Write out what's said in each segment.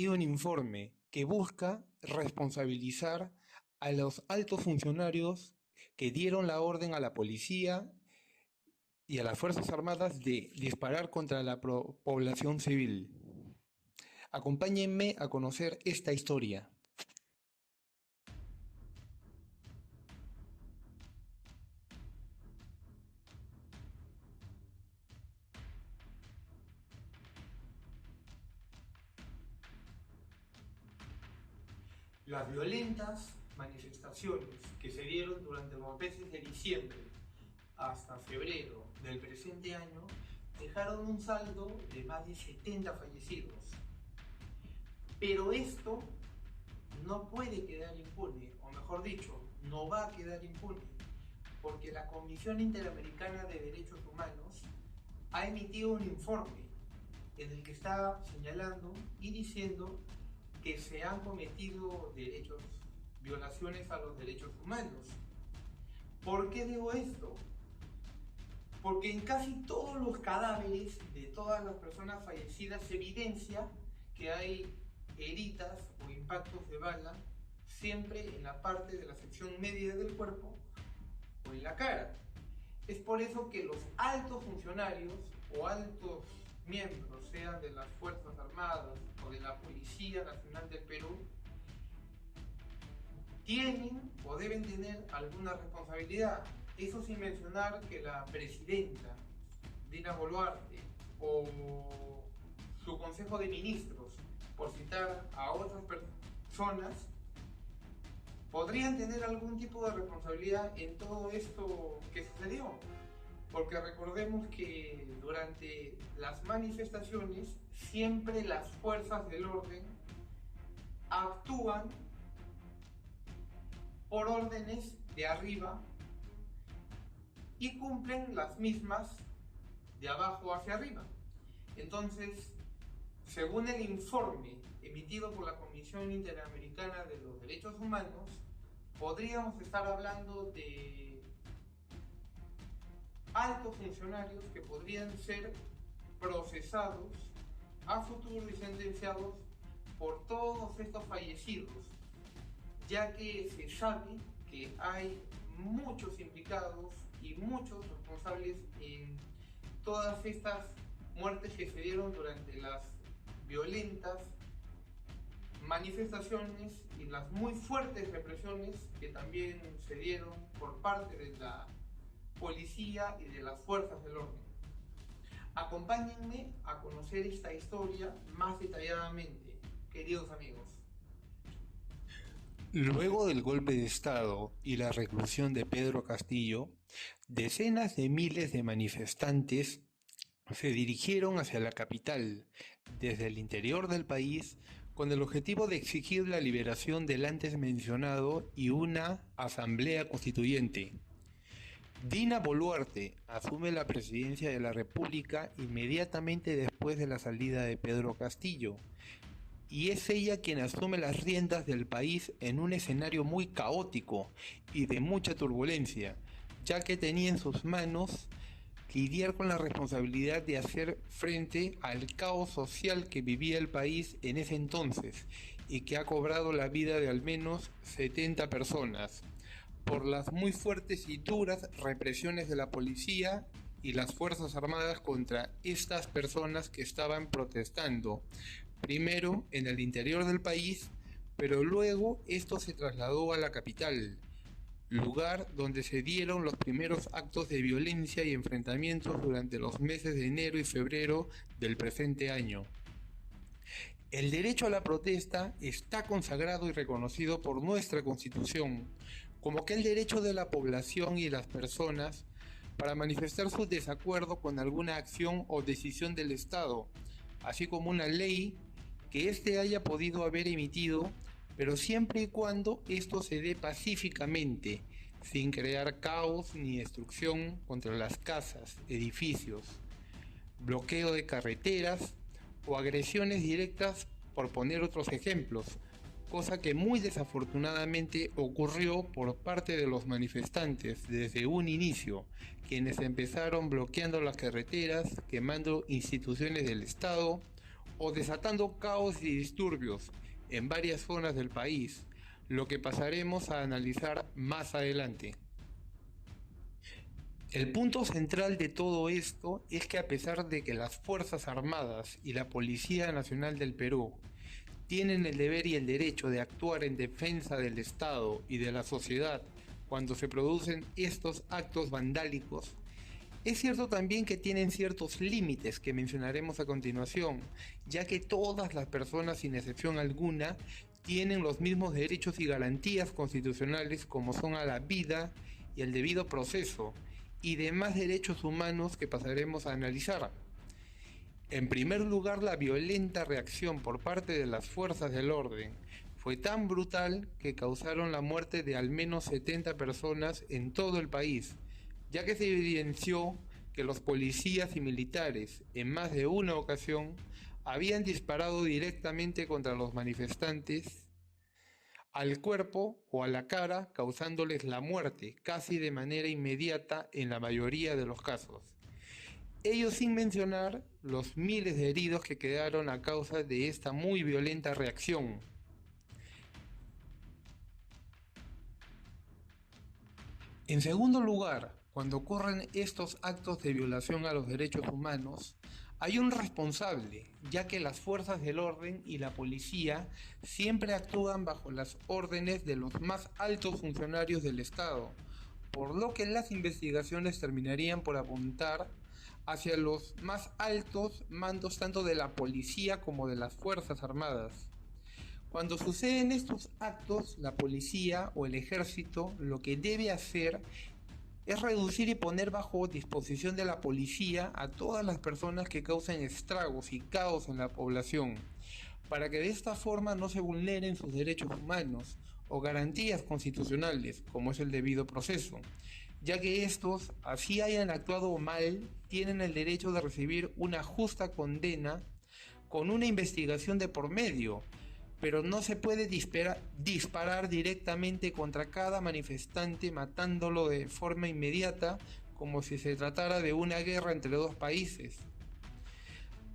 y un informe que busca responsabilizar a los altos funcionarios que dieron la orden a la policía y a las Fuerzas Armadas de disparar contra la población civil. Acompáñenme a conocer esta historia. Las violentas manifestaciones que se dieron durante los meses de diciembre hasta febrero del presente año dejaron un saldo de más de 70 fallecidos. Pero esto no puede quedar impune, o mejor dicho, no va a quedar impune, porque la Comisión Interamericana de Derechos Humanos ha emitido un informe en el que está señalando y diciendo que se han cometido violaciones a los derechos humanos. ¿Por qué digo esto? Porque en casi todos los cadáveres de todas las personas fallecidas se evidencia que hay heridas o impactos de bala siempre en la parte de la sección media del cuerpo o en la cara. Es por eso que los altos funcionarios o altos miembros, sean de las Fuerzas Armadas o de la Policía Nacional del Perú, tienen o deben tener alguna responsabilidad. Eso sin mencionar que la presidenta Dina Boluarte o su Consejo de Ministros, por citar a otras personas, podrían tener algún tipo de responsabilidad en todo esto que sucedió. Porque recordemos que durante las manifestaciones siempre las fuerzas del orden actúan por órdenes de arriba y cumplen las mismas de abajo hacia arriba. Entonces, según el informe emitido por la Comisión Interamericana de los Derechos Humanos, podríamos estar hablando de altos funcionarios que podrían ser procesados a futuro y sentenciados por todos estos fallecidos, ya que se sabe que hay muchos implicados y muchos responsables en todas estas muertes que se dieron durante las violentas manifestaciones y las muy fuertes represiones que también se dieron por parte de la policía y de las fuerzas del orden. Acompáñenme a conocer esta historia más detalladamente, queridos amigos. Luego del golpe de Estado y la reclusión de Pedro Castillo, decenas de miles de manifestantes se dirigieron hacia la capital, desde el interior del país, con el objetivo de exigir la liberación del antes mencionado y una asamblea constituyente. Dina Boluarte asume la presidencia de la República inmediatamente después de la salida de Pedro Castillo, y es ella quien asume las riendas del país en un escenario muy caótico y de mucha turbulencia, ya que tenía en sus manos lidiar con la responsabilidad de hacer frente al caos social que vivía el país en ese entonces y que ha cobrado la vida de al menos 70 personas por las muy fuertes y duras represiones de la policía y las Fuerzas Armadas contra estas personas que estaban protestando, primero en el interior del país, pero luego esto se trasladó a la capital, lugar donde se dieron los primeros actos de violencia y enfrentamientos durante los meses de enero y febrero del presente año. El derecho a la protesta está consagrado y reconocido por nuestra Constitución como aquel derecho de la población y las personas para manifestar su desacuerdo con alguna acción o decisión del Estado, así como una ley que éste haya podido haber emitido, pero siempre y cuando esto se dé pacíficamente, sin crear caos ni destrucción contra las casas, edificios, bloqueo de carreteras o agresiones directas, por poner otros ejemplos, cosa que muy desafortunadamente ocurrió por parte de los manifestantes desde un inicio, quienes empezaron bloqueando las carreteras, quemando instituciones del Estado o desatando caos y disturbios en varias zonas del país, lo que pasaremos a analizar más adelante. El punto central de todo esto es que a pesar de que las Fuerzas Armadas y la Policía Nacional del Perú tienen el deber y el derecho de actuar en defensa del Estado y de la sociedad cuando se producen estos actos vandálicos, es cierto también que tienen ciertos límites que mencionaremos a continuación, ya que todas las personas, sin excepción alguna, tienen los mismos derechos y garantías constitucionales como son a la vida y el debido proceso, y demás derechos humanos que pasaremos a analizar. En primer lugar, la violenta reacción por parte de las fuerzas del orden fue tan brutal que causaron la muerte de al menos 70 personas en todo el país, ya que se evidenció que los policías y militares, en más de una ocasión, habían disparado directamente contra los manifestantes al cuerpo o a la cara, causándoles la muerte casi de manera inmediata en la mayoría de los casos. Ello sin mencionar los miles de heridos que quedaron a causa de esta muy violenta reacción. En segundo lugar, cuando ocurren estos actos de violación a los derechos humanos, hay un responsable, ya que las fuerzas del orden y la policía siempre actúan bajo las órdenes de los más altos funcionarios del Estado, por lo que las investigaciones terminarían por apuntar hacia los más altos mandos tanto de la policía como de las Fuerzas Armadas. Cuando suceden estos actos, la policía o el ejército lo que debe hacer es reducir y poner bajo disposición de la policía a todas las personas que causen estragos y caos en la población, para que de esta forma no se vulneren sus derechos humanos o garantías constitucionales, como es el debido proceso, ya que estos, así hayan actuado mal, tienen el derecho de recibir una justa condena con una investigación de por medio, pero no se puede disparar directamente contra cada manifestante matándolo de forma inmediata como si se tratara de una guerra entre dos países.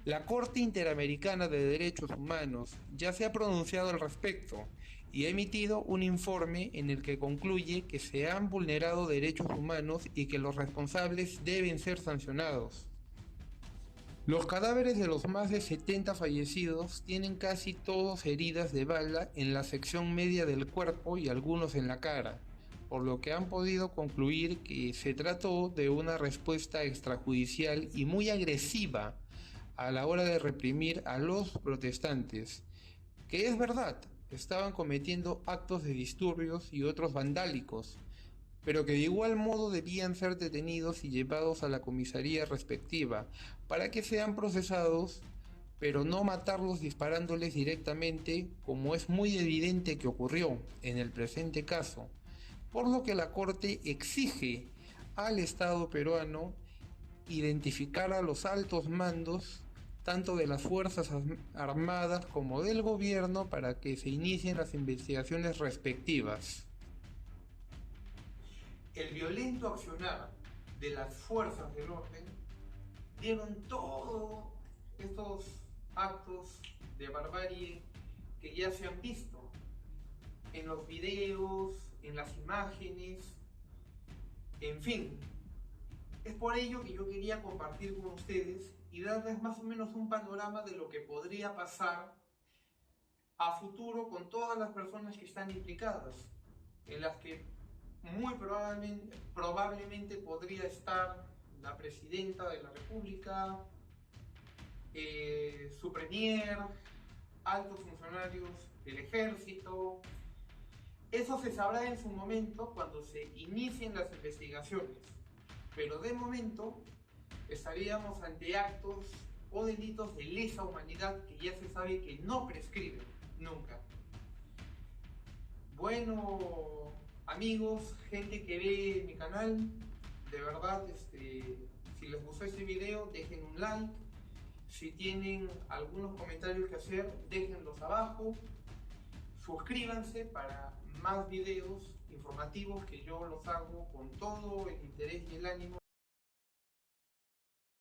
La Corte Interamericana de Derechos Humanos ya se ha pronunciado al respecto y ha emitido un informe en el que concluye que se han vulnerado derechos humanos y que los responsables deben ser sancionados. Los cadáveres de los más de 70 fallecidos tienen casi todos heridas de bala en la sección media del cuerpo y algunos en la cara, por lo que han podido concluir que se trató de una respuesta extrajudicial y muy agresiva a la hora de reprimir a los protestantes, que es verdad, estaban cometiendo actos de disturbios y otros vandálicos, pero que de igual modo debían ser detenidos y llevados a la comisaría respectiva para que sean procesados, pero no matarlos disparándoles directamente, como es muy evidente que ocurrió en el presente caso, por lo que la Corte exige al Estado peruano identificar a los altos mandos tanto de las Fuerzas Armadas como del gobierno para que se inicien las investigaciones respectivas. El violento accionar de las fuerzas del orden dieron todos estos actos de barbarie que ya se han visto en los videos, en las imágenes, en fin. Es por ello que yo quería compartir con ustedes y darles más o menos un panorama de lo que podría pasar a futuro con todas las personas que están implicadas, en las que muy probablemente podría estar la presidenta de la República, su premier, altos funcionarios del ejército. Eso se sabrá en su momento cuando se inicien las investigaciones, pero de momento estaríamos ante actos o delitos de lesa humanidad que ya se sabe que no prescriben nunca. Bueno, amigos, gente que ve mi canal, de verdad, si les gustó este video, dejen un like. Si tienen algunos comentarios que hacer, déjenlos abajo. Suscríbanse para más videos informativos que yo los hago con todo el interés y el ánimo.